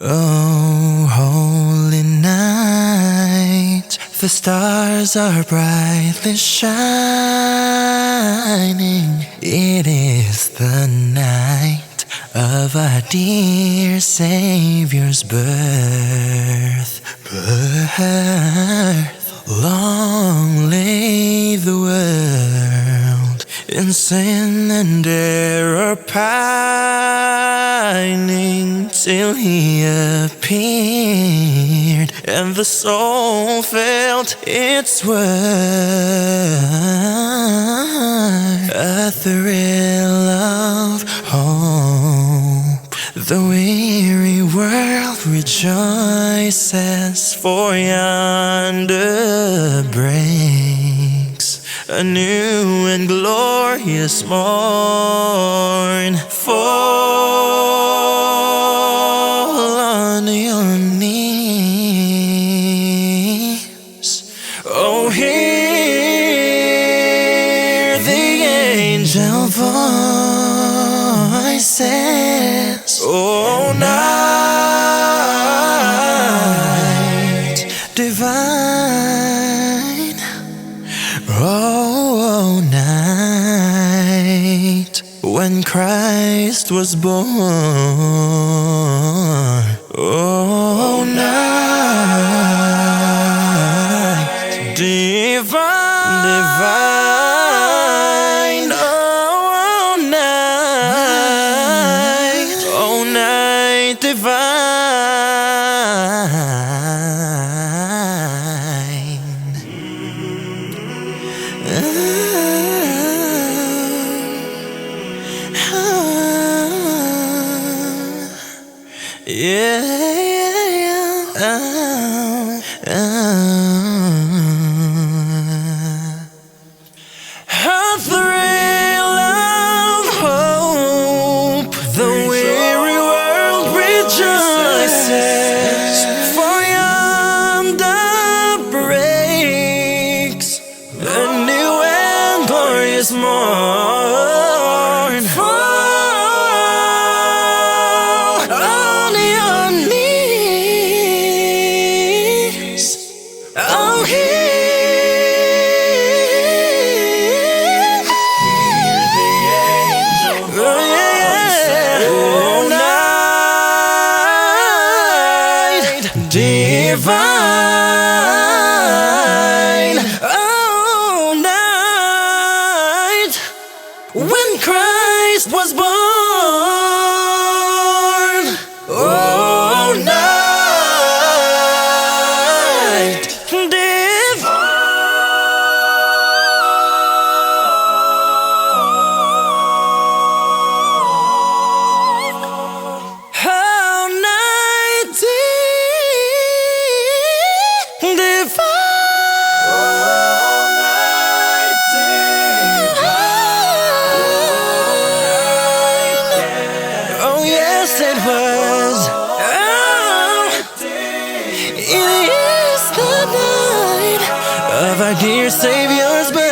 Oh, holy night, the stars are brightly shining. It is the night of our dear Savior's birth. Long lay the world in sin and error pining, till he appeared and the soul felt its worth. A thrill of hope, the weary world rejoices, for yonder breaks a new and glorious morn. Fall on your knees, oh, hear the angel voices. Oh, night divine, oh, night when Christ was born. Oh, night divine, oh, night divine. A thrill of hope, the weary world rejoices, for yonder breaks a new and glorious morn. Fall on your knees, oh, hear the angel voices. Oh, night divine, oh, night when Christ was born. Oh, night oh, yes, it was. Oh, it is the night of our dear Savior's birth.